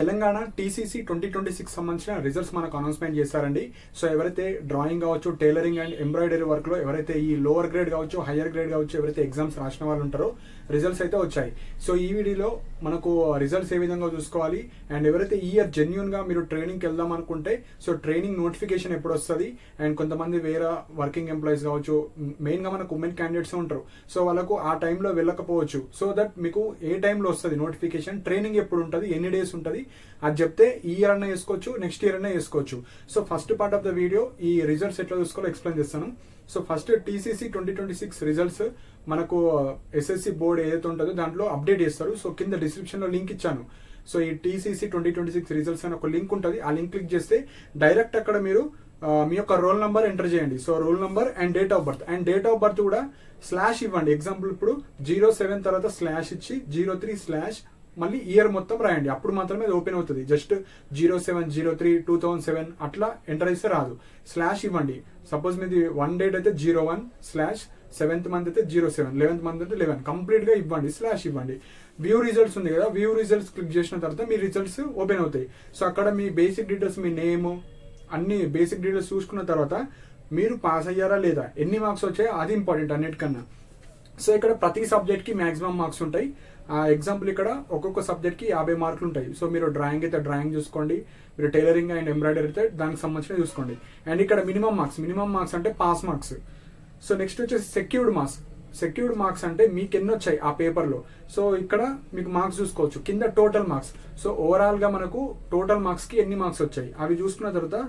Telangana TCC 2026 సంబంధించిన results మనకు announcement చేశారండి. సో ఎవరైతే డ్రాయింగ్ కావచ్చు, టైలరింగ్ అండ్ ఎంబ్రాయిడరీ వర్క్లో ఎవరైతే ఈ లోవర్ గ్రేడ్ కావచ్చు, హయ్యర్ గ్రేడ్ కావచ్చు, ఎవరైతే ఎగ్జామ్స్ రాసిన వాళ్ళు ఉంటారో రిజల్ట్స్ అయితే వచ్చాయి. సో ఈ వీడియోలో మనకు రిజల్ట్స్ ఏ విధంగా చూసుకోవాలి అండ్ ఎవరైతే ఈ ఇయర్ జెన్యున్గా మీరు ట్రైనింగ్కి వెళ్దాం అనుకుంటే సో ట్రైనింగ్ నోటిఫికేషన్ ఎప్పుడు వస్తుంది అండ్ కొంతమంది వేరే వర్కింగ్ ఎంప్లాయీస్ కావచ్చు, మెయిన్గా మనకు ఉమెన్ క్యాండిడేట్స్ ఉంటారు. సో వాళ్ళకు ఆ టైంలో వెళ్ళకపోవచ్చు. సో దట్ మీకు ఏ టైంలో వస్తుంది నోటిఫికేషన్, ట్రైనింగ్ ఎప్పుడు ఉంటుంది, ఎన్ని డేస్ ఉంటుంది అది చెప్తే ఈ ఇయర్ అన్నా వేసుకోవచ్చు, నెక్స్ట్ ఇయర్ అన్నా వేసుకోవచ్చు. So first part of the video ఈ రిజల్ట్స్ ఎట్లా చూసుకోవాలో ఎక్స్ప్లెయిన్ చేస్తాను. సో ఫస్ట్ టీసీసీ 2026 రిజల్ట్స్ మనకు ఎస్ఎస్సి బోర్డు ఏదైతే ఉంటుందో దాంట్లో అప్డేట్ చేస్తారు. సో కింద డిస్క్రిప్షన్లో లింక్ ఇచ్చాను. సో ఈ టీసీసీ 2026 రిజల్ట్స్ అని ఒక లింక్ ఉంటుంది. ఆ లింక్ క్లిక్ చేస్తే డైరెక్ట్ అక్కడ మీరు మీ యొక్క రోల్ నెంబర్ ఎంటర్ చేయండి. So roll number and date of birth, and date of birth కూడా స్లాష్ ఇవ్వండి. ఎగ్జాంపుల్ ఇప్పుడు 07 తర్వాత స్లాష్ ఇచ్చి 03 స్లాష్ మళ్ళీ ఇయర్ మొత్తం రాయండి. అప్పుడు మాత్రమే అది ఓపెన్ అవుతుంది. జస్ట్ 07/03/2007 అట్లా ఎంటర్ చేస్తే రాదు. స్లాష్ ఇవ్వండి. సపోజ్ మీది 1 డేట్ అయితే 01 స్లాష్ 7th మంత్ అయితే 07, 11th మంత్ అయితే 11 కంప్లీట్ గా ఇవ్వండి. స్లాష్ ఇవ్వండి. వ్యూ రిజల్ట్స్ ఉంది కదా, వ్యూ రిజల్ట్స్ క్లిక్ చేసిన తర్వాత మీ రిజల్ట్స్ ఓపెన్ అవుతాయి. సో అక్కడ మీ బేసిక్ డీటెయిల్స్, మీ నేమ్, అన్ని బేసిక్ డీటెయిల్స్ చూసుకున్న తర్వాత మీరు పాస్ అయ్యారా లేదా, ఎన్ని మార్క్స్ వచ్చాయో అది ఇంపార్టెంట్ అన్నిటికన్నా. సో ఇక్కడ ప్రతి సబ్జెక్ట్ కి మాక్సిమం మార్క్స్ ఉంటాయి. ఎగ్జాంపుల్ ఇక్కడ ఒక్కొక్క సబ్జెక్ట్ కి 50 మార్కులు ఉంటాయి. సో మీరు డ్రాయింగ్ అయితే డ్రాయింగ్ చూసుకోండి, మీరు టైలరింగ్ అండ్ ఎంబ్రాయిడరీ అయితే దానికి సంబంధించిన చూసుకోండి. అండ్ ఇక్కడ మినిమం మార్క్స్ అంటే పాస్ మార్క్స్. సో నెక్స్ట్ వచ్చేసి సెక్యూర్డ్ మార్క్స్ అంటే మీకు ఎన్ని వచ్చాయి ఆ పేపర్లో. సో ఇక్కడ మీకు మార్క్స్ చూసుకోవచ్చు. కింద టోటల్ మార్క్స్. సో ఓవరాల్ గా మనకు టోటల్ మార్క్స్ కి ఎన్ని మార్క్స్ వచ్చాయి అవి చూసుకున్న తర్వాత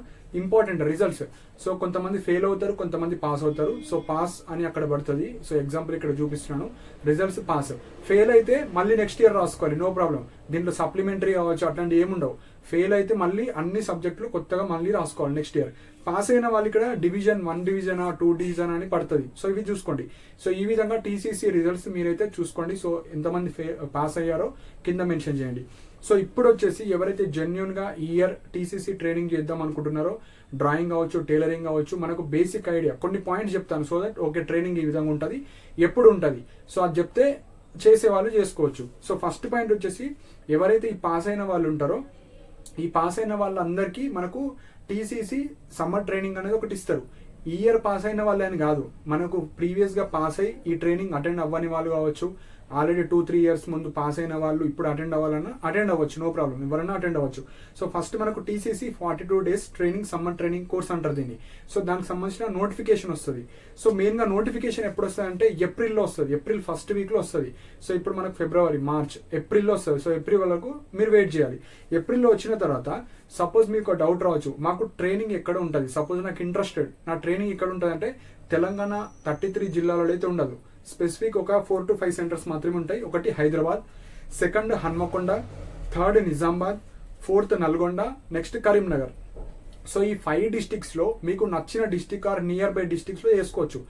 ఇంపార్టెంట్ రిజల్ట్స్. సో కొంతమంది ఫెయిల్ అవుతారు, కొంతమంది పాస్ అవుతారు. సో పాస్ అని అక్కడ పడుతుంది. సో ఎగ్జాంపుల్ ఇక్కడ చూపిస్తున్నాను, రిజల్ట్స్ పాస్. ఫెయిల్ అయితే మళ్ళీ నెక్స్ట్ ఇయర్ రాసుకోవాలి, నో ప్రాబ్లం. దీంట్లో సప్లిమెంటరీ అవ్వచ్చు, అట్లాంటి ఏముండవు. ఫెయిల్ అయితే మళ్ళీ అన్ని సబ్జెక్టులు కొత్తగా మళ్ళీ రాసుకోవాలి నెక్స్ట్ ఇయర్. పాస్ అయిన వాళ్ళు ఇక్కడ డివిజన్ 1 డివిజన్ 2 డివిజన్ అని పడుతుంది. సో ఇవి చూసుకోండి. సో ఈ విధంగా టీసీసీ రిజల్ట్స్ మీరైతే చూసుకోండి. సో ఎంతమంది పాస్ అయ్యారో కింద మెన్షన్ చేయండి. సో ఇప్పుడు వచ్చేసి ఎవరైతే జెన్యున్ గా ఈ ఇయర్ టీసీసీ ట్రైనింగ్ చేద్దాం అనుకుంటున్నారో, డ్రాయింగ్ కావచ్చు, టైలరింగ్ కావచ్చు, మనకు బేసిక్ ఐడియా కొన్ని పాయింట్స్ చెప్తాను. సో దట్ ఓకే ట్రైనింగ్ ఈ విధంగా ఉంటుంది, ఎప్పుడు ఉంటుంది, సో అది చెప్తే చేసే వాళ్ళు చేసుకోవచ్చు. సో ఫస్ట్ పాయింట్ వచ్చేసి ఎవరైతే ఈ పాస్ అయిన వాళ్ళు ఉంటారో, ఈ పాస్ అయిన వాళ్ళందరికీ మనకు టీసీసీ సమ్మర్ ట్రైనింగ్ అనేది ఒకటి ఇస్తారు. ఈ ఇయర్ పాస్ అయిన వాళ్ళే అని కాదు, మనకు ప్రీవియస్ గా పాస్ అయ్యి ఈ ట్రైనింగ్ అటెండ్ అవ్వని వాళ్ళు కావచ్చు, ఆల్రెడీ 2-3 ఇయర్స్ ముందు పాస్ అయిన వాళ్ళు ఇప్పుడు అటెండ్ అవ్వాలన్నా అటెండ్ అవ్వచ్చు, నో ప్రాబ్లం, ఎవరైనా అటెండ్ అవ్వచ్చు. సో ఫస్ట్ మనకు TCC 42 days training summer training course అంటారు దీన్ని. సో దానికి సంబంధించిన నోటిఫికేషన్ వస్తుంది. సో మెయిన్ గా నోటిఫికేషన్ ఎప్పుడు వస్తుంది అంటే ఏప్రిల్లో వస్తుంది, ఏప్రిల్ ఫస్ట్ వీక్ లో వస్తుంది. సో ఇప్పుడు మనకు ఫిబ్రవరి, మార్చ్, ఏప్రిల్లో వస్తుంది. సో ఏప్రిల్ వరకు మీరు వెయిట్ చేయాలి. ఏప్రిల్లో వచ్చిన తర్వాత సపోజ్ మీకు డౌట్ రావచ్చు, మాకు ట్రైనింగ్ ఎక్కడ ఉంటుంది, సపోజ్ నాకు ఇంట్రెస్టెడ్, నా ట్రైనింగ్ ఎక్కడ ఉంటుంది అంటే తెలంగాణ 33 జిల్లాలలో అయితే ఉండదు. స్పెసిఫిక్ ఒక 4 to 5 సెంటర్స్ మాత్రమే ఉంటాయి. ఒకటి Hyderabad, second Hanamkonda, third Nizamabad, fourth Nalgonda, next Karimnagar. So ఈ 5 డిస్టిక్స్ లో మీకు నచ్చిన district or near by districts లో చేసుకోవచ్చు.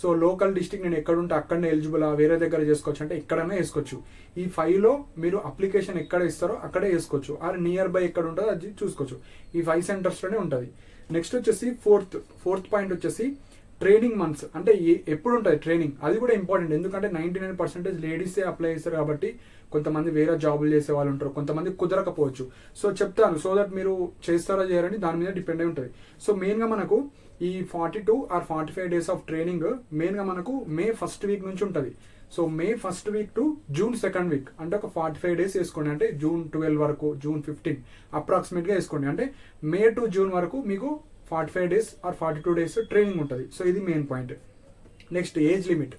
సో లోకల్ డిస్టిక్ నేను ఎక్కడ ఉంటే అక్కడనే ఎలిజిబుల్, వేరే దగ్గర చేసుకోవచ్చు అంటే ఎక్కడైనా వేసుకోవచ్చు. ఈ 5 లో మీరు అప్లికేషన్ ఎక్కడ ఇస్తారో అక్కడే వేసుకోవచ్చు, ఆర్ నియర్ బై ఎక్కడ ఉంటుందో అది చూసుకోవచ్చు. ఈ 5 సెంటర్స్ లోనే ఉంటుంది. నెక్స్ట్ వచ్చేసి ఫోర్త్ పాయింట్ వచ్చేసి ట్రైనింగ్ మంత్స్ అంటే ఎప్పుడు ఉంటుంది ట్రైనింగ్, అది కూడా ఇంపార్టెంట్. ఎందుకంటే 99% లేడీసే అప్లై చేస్తారు కాబట్టి కొంతమంది వేరే జాబులు చేసే వాళ్ళు ఉంటారు, కొంతమంది కుదరకపోవచ్చు. సో చెప్తాను, సో దట్ మీరు చేస్తారా చేయరని దాని మీద డిపెండ్ అయి ఉంటుంది. సో మెయిన్ గా మనకు ఈ 42 or 45 days of training main గా మనకు మే 1st వీక్ నుంచి ఉంటుంది. So May 1st week to June 2nd week అంటే ఒక 45 days వేసుకోండి. అంటే జూన్ 12 వరకు, జూన్ 15 అప్రాక్సిమేట్ గా వేసుకోండి. అంటే మే టు జూన్ వరకు మీకు 45 days ఆర్ 42 days ట్రైనింగ్ ఉంటుంది. సో ఇది main point. Next age limit.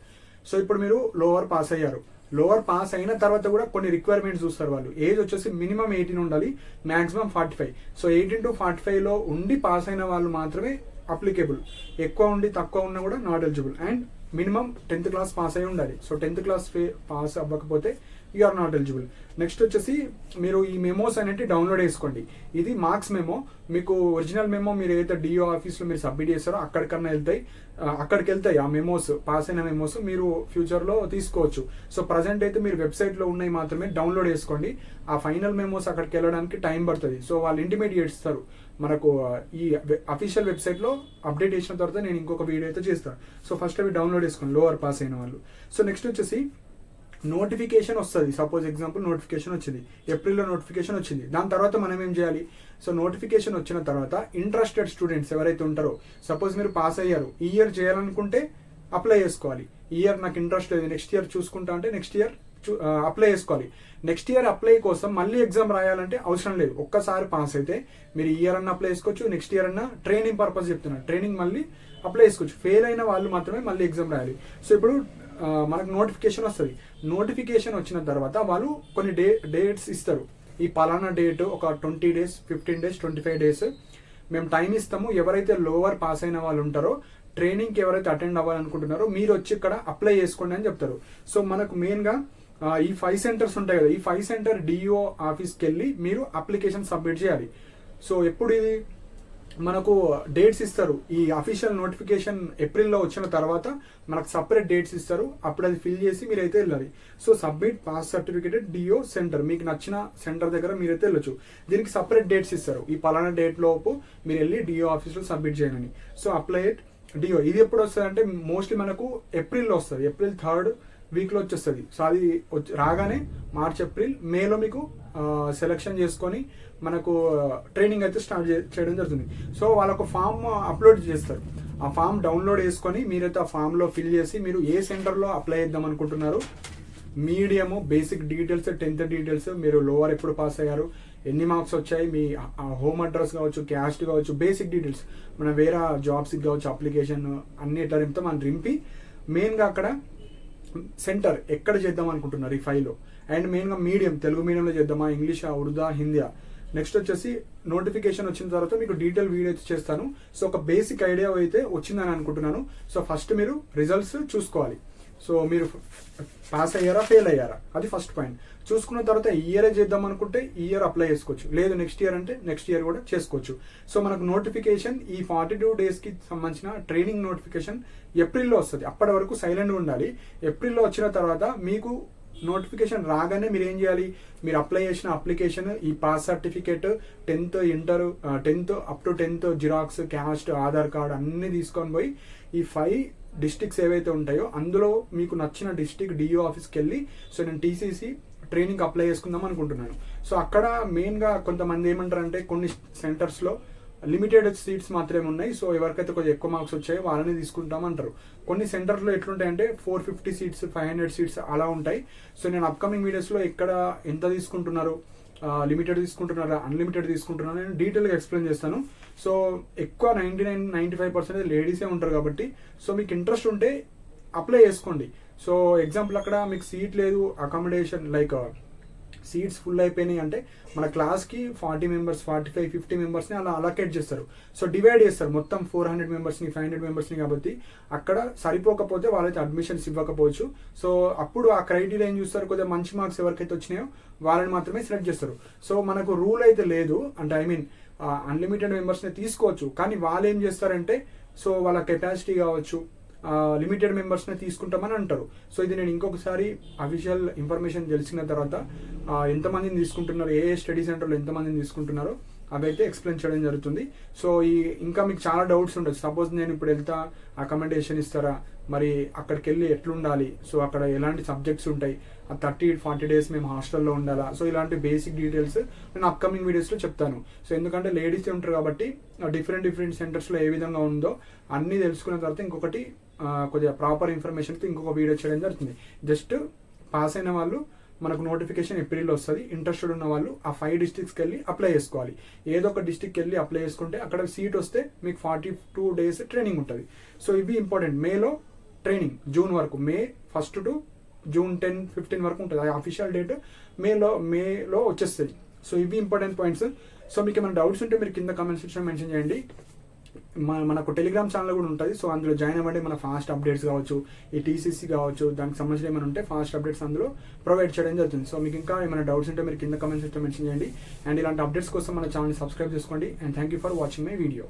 So ఇప్పుడు మీరు లోవర్ పాస్ అయ్యారు, లోవర్ పాస్ అయిన తర్వాత కూడా కొన్ని రిక్వైర్మెంట్స్ చూస్తారు వాళ్ళు. ఏజ్ వచ్చేసి మినిమం 18 ఉండాలి, మాక్సిమం 45. సో 18 to 45 లో ఉండి పాస్ అయిన వాళ్ళు మాత్రమే అప్లికేబుల్. ఎక్కువ ఉండి తక్కువ ఉన్నా కూడా not eligible. And minimum 10th class pass అయి ఉండాలి. సో 10th క్లాస్ పాస్ అవ్వకపోతే you are not eligible. Next వచ్చేసి మీరు ఈ మెమోస్ అనేవి డౌన్లోడ్ చేసుకోండి. ఇది మార్క్స్ మెమో. మీకు ఒరిజినల్ మెమో మీరు ఏదైతే డిఓ ఆఫీస్లో మీరు సబ్మిట్ చేస్తారో అక్కడికి వెళ్తాయి ఆ మెమోస్, పాస్ అయిన మెమోస్ మీరు ఫ్యూచర్లో తీసుకోవచ్చు. సో ప్రజెంట్ అయితే మీరు వెబ్సైట్లో ఉన్నాయి మాత్రమే డౌన్లోడ్ చేసుకోండి. ఆ ఫైనల్ మెమోస్ అక్కడికి వెళ్ళడానికి టైం పడుతుంది. సో వాళ్ళు ఇంటిమేట్ ఇస్తారు మనకు ఈ అఫీషియల్ వెబ్సైట్లో అప్డేట్ చేసిన తర్వాత నేను ఇంకొక వీడియో అయితే చేస్తాను. సో ఫస్ట్ అవి డౌన్లోడ్ చేసుకోండి లోవర్ పాస్ అయిన వాళ్ళు. సో నెక్స్ట్ వచ్చేసి నోటిఫికేషన్ వస్తుంది. సపోజ్ ఎగ్జాంపుల్ నోటిఫికేషన్ వచ్చింది, ఏప్రిల్లో నోటిఫికేషన్ వచ్చింది. దాని తర్వాత మనం ఏం చేయాలి? సో నోటిఫికేషన్ వచ్చిన తర్వాత ఇంట్రెస్టెడ్ స్టూడెంట్స్ ఎవరైతే ఉంటారో, సపోజ్ మీరు పాస్ అయ్యారు, ఈ ఇయర్ చేయాలనుకుంటే అప్లై చేసుకోవాలి. ఈ ఇయర్ నాకు ఇంట్రెస్ట్ లేదు, నెక్స్ట్ ఇయర్ చూసుకుంటా అంటే నెక్స్ట్ ఇయర్ అప్లై చేసుకోవాలి. నెక్స్ట్ ఇయర్ అప్లై కోసం మళ్ళీ ఎగ్జామ్ రాయాలంటే అవసరం లేదు. ఒక్కసారి పాస్ అయితే మీరు ఈ ఇయర్ అన్న అప్లై చేసుకోవచ్చు, నెక్స్ట్ ఇయర్ అన్న ట్రైనింగ్ పర్పస్ చెప్తున్నాను, ట్రైనింగ్ మళ్ళీ అప్లై చేసుకోవచ్చు. ఫెయిల్ అయిన వాళ్ళు మాత్రమే మళ్ళీ ఎగ్జామ్ రాయాలి. సో ఇప్పుడు మనకు నోటిఫికేషన్ వస్తుంది. నోటిఫికేషన్ వచ్చిన తర్వాత వాళ్ళు కొన్ని డేట్స్ ఇస్తారు. ఈ పలానా డేట్ ఒక 20 days, 15 days, 25 days మేము టైం ఇస్తాము. ఎవరైతే లోవర్ పాస్ అయిన వాళ్ళు ఉంటారో, ట్రైనింగ్కి ఎవరైతే అటెండ్ అవ్వాలనుకుంటున్నారో మీరు వచ్చి ఇక్కడ అప్లై చేసుకోండి అని చెప్తారు. సో మనకు మెయిన్గా ఈ 5 centers ఉంటాయి కదా, ఈ 5 center డిఓ ఆఫీస్కి వెళ్ళి మీరు అప్లికేషన్ సబ్మిట్ చేయాలి. సో ఎప్పుడు ఇది మనకు డేట్స్ ఇస్తారు. ఈ అఫీషియల్ నోటిఫికేషన్ ఏప్రిల్లో వచ్చిన తర్వాత మనకు సపరేట్ డేట్స్ ఇస్తారు. అప్పుడు అది ఫిల్ చేసి మీరైతే వెళ్ళాలి. So submit pass certificate DO centre, మీకు నచ్చిన సెంటర్ దగ్గర మీరైతే వెళ్ళొచ్చు. దీనికి సపరేట్ డేట్స్ ఇస్తారు. ఈ పలానా డేట్ లోపు మీరు వెళ్ళి డిఓ ఆఫీస్లో సబ్మిట్ చేయాలని. సో అప్లై డిఓ ఇది ఎప్పుడు వస్తుంది అంటే మోస్ట్లీ మనకు ఏప్రిల్లో వస్తుంది. ఏప్రిల్ 3rd వీక్లో వచ్చేస్తుంది. సో అది రాగానే మార్చ్, ఏప్రిల్, మేలో మీకు సెలెక్షన్ చేసుకొని మనకు ట్రైనింగ్ అయితే స్టార్ట్ చేయడం జరుగుతుంది. సో వాళ్ళకు ఫామ్ అప్లోడ్ చేస్తారు. ఆ ఫామ్ డౌన్లోడ్ చేసుకొని మీరైతే ఆ ఫామ్లో ఫిల్ చేసి మీరు ఏ సెంటర్లో అప్లై చేద్దాం అనుకుంటున్నారు, medium, basic details, 10th details, మీరు లోవర్ ఎప్పుడు పాస్ అయ్యారు, ఎన్ని మార్క్స్ వచ్చాయి, మీ హోమ్ అడ్రస్ కావచ్చు, క్యాస్ట్ కావచ్చు, బేసిక్ డీటెయిల్స్, మన వేరే జాబ్స్కి కావచ్చు, అప్లికేషన్ అన్ని ఎట్లా నింపుతాం మనం రింపి మెయిన్గా అక్కడ సెంటర్ ఎక్కడ చేద్దాం అనుకుంటున్నారు ఈ ఫైల్లో. అండ్ మెయిన్గా మీడియం, తెలుగు మీడియంలో చేద్దామా, ఇంగ్లీషా, ఉర్దూ, హిందీయా. నెక్స్ట్ వచ్చేసి నోటిఫికేషన్ వచ్చిన తర్వాత మీకు డీటెయిల్ వీడియో అయితే చేస్తాను. సో ఒక బేసిక్ ఐడియా అయితే వచ్చిందని అనుకుంటున్నాను. సో ఫస్ట్ మీరు రిజల్ట్స్ చూసుకోవాలి. సో మీరు పాస్ అయ్యారా, ఫెయిల్ అయ్యారా, అది ఫస్ట్ పాయింట్. చూసుకున్న తర్వాత ఈ ఇయరే చేద్దాం అనుకుంటే ఈ ఇయర్ అప్లై చేసుకోవచ్చు, లేదు నెక్స్ట్ ఇయర్ అంటే నెక్స్ట్ ఇయర్ కూడా చేసుకోవచ్చు. సో మనకు నోటిఫికేషన్ ఈ 42 daysకి సంబంధించిన ట్రైనింగ్ నోటిఫికేషన్ ఏప్రిల్లో వస్తుంది. అప్పటి వరకు సైలెంట్గా ఉండాలి. ఏప్రిల్లో వచ్చిన తర్వాత మీకు నోటిఫికేషన్ రాగానే మీరు ఏం చేయాలి, మీరు అప్లై చేసిన అప్లికేషన్, ఈ pass certificate, 10th inter, 10th up to 10th xerox, caste, Aadhaar card అన్నీ తీసుకొని పోయి ఈ 5 districts ఏవైతే ఉంటాయో అందులో మీకు నచ్చిన డిస్ట్రిక్ట్ డిఓ ఆఫీస్కి వెళ్ళి, సో నేను టీసీసీ ట్రైనింగ్ అప్లై చేసుకుందాం అనుకుంటున్నాను. సో అక్కడ మెయిన్గా కొంతమంది ఏమంటారంటే కొన్ని సెంటర్స్లో లిమిటెడ్ సీట్స్ మాత్రమే ఉన్నాయి. సో ఎవరికైతే కొంచెం ఎక్కువ మార్క్స్ వచ్చాయో వాళ్ళని తీసుకుంటామంటారు. కొన్ని సెంటర్స్లో ఎట్లుంటాయంటే 450 seats, 500 seats అలా ఉంటాయి. సో నేను అప్కమింగ్ వీడియోస్లో ఎక్కడ ఎంత తీసుకుంటున్నారు, లిమిటెడ్ తీసుకుంటున్నారా, అన్లిమిటెడ్ తీసుకుంటున్నారా నేను డీటెయిల్గా ఎక్స్ప్లెయిన్ చేస్తాను. సో ఎక్కువ 99-95% లేడీసే ఉంటారు కాబట్టి సో మీకు ఇంట్రెస్ట్ ఉంటే అప్లై చేసుకోండి. సో ఎగ్జాంపుల్ అక్కడ మీకు సీట్ లేదు, అకామిడేషన్ లైక్ సీట్స్ ఫుల్ అయిపోయినాయి అంటే మన క్లాస్కి 40 members, 45, 50 members అలా అలొకేట్ చేస్తారు. సో డివైడ్ చేస్తారు మొత్తం 400 members-ని, 500 members-ని. కాబట్టి అక్కడ సరిపోకపోతే వాళ్ళైతే అడ్మిషన్స్ ఇవ్వకపోవచ్చు. సో అప్పుడు ఆ క్రైటీరియా ఏం చూస్తారు, కొద్దిగా మంచి మార్క్స్ ఎవరికైతే వచ్చినాయో వాళ్ళని మాత్రమే సెలెక్ట్ చేస్తారు. సో మనకు రూల్ అయితే లేదు అంటే అన్లిమిటెడ్ మెంబర్స్ని తీసుకోవచ్చు. కానీ వాళ్ళు ఏం చేస్తారంటే సో వాళ్ళ కెపాసిటీ కావచ్చు, లిమిటెడ్ మెంబర్స్ని తీసుకుంటామని అంటారు. సో ఇది నేను ఇంకొకసారి అఫీషియల్ ఇన్ఫర్మేషన్ తెలిసిన తర్వాత ఎంతమందిని తీసుకుంటున్నారు, ఏ స్టడీ సెంటర్లో ఎంతమందిని తీసుకుంటున్నారో అవి అయితే ఎక్స్ప్లెయిన్ చేయడం జరుగుతుంది. సో ఇంకా మీకు చాలా డౌట్స్ ఉండొచ్చు. సపోజ్ నేను ఇప్పుడు వెళ్తా, అకామిడేషన్ ఇస్తారా, మరి అక్కడికి వెళ్ళి ఎట్లుండాలి, సో అక్కడ ఎలాంటి సబ్జెక్ట్స్ ఉంటాయి, 30-40 days మేము హాస్టల్లో ఉండాలా, సో ఇలాంటి బేసిక్ డీటెయిల్స్ నేను అప్కమింగ్ వీడియోస్లో చెప్తాను. సో ఎందుకంటే లేడీస్ ఉంటారు కాబట్టి డిఫరెంట్ సెంటర్స్లో ఏ విధంగా ఉందో అన్నీ తెలుసుకున్న తర్వాత ఇంకొకటి కొద్దిగా ప్రాపర్ ఇన్ఫర్మేషన్తో ఇంకొక వీడియో చేయడం జరుగుతుంది. జస్ట్ పాస్ అయిన వాళ్ళు మనకు నోటిఫికేషన్ ఏప్రిల్లో వస్తుంది. ఇంట్రెస్టెడ్ ఉన్న వాళ్ళు ఆ 5 districts వెళ్ళి అప్లై చేసుకోవాలి. ఏదో ఒక డిస్ట్రిక్ట్కి వెళ్ళి అప్లై చేసుకుంటే అక్కడ సీట్ వస్తే మీకు 42 days ట్రైనింగ్ ఉంటుంది. సో ఇవి ఇంపార్టెంట్. మేలో ట్రైనింగ్ జూన్ వరకు, మే 1st to June 10-15 వరకు ఉంటుంది. ఆ అఫీషియల్ డేట్ మేలో వచ్చేస్తుంది. సో ఇవి ఇంపార్టెంట్ పాయింట్స్. సో మీకు ఏమైనా డౌట్స్ ఉంటే మీరు కింద కామెంట్ సెక్షన్ మెన్షన్ చేయండి. మనకు టెలిగ్రామ్ ఛానల్ కూడా ఉంటుంది. సో అందులో జాయిన్ అవ్వండి. మన ఫాస్ట్ అప్డేట్స్ కావచ్చు, ఈ టీసీసీ కావచ్చు, దానికి సంబంధించిన ఏమైనా ఉంటే ఫాస్ట్ అప్డేట్స్ అందులో ప్రొవైడ్ చేయడం జరుగుతుంది. సో మీకు ఇంకా ఏమైనా డౌట్స్ ఉంటే మీరు కింద కామెంట్ సెక్షన్ మెన్షన్ చేయండి. అండ్ ఇలాంటి అప్డేట్స్ కోసం మన ఛానల్ సబ్స్క్రైబ్ చేసుకోండి. And thank you for watching my video.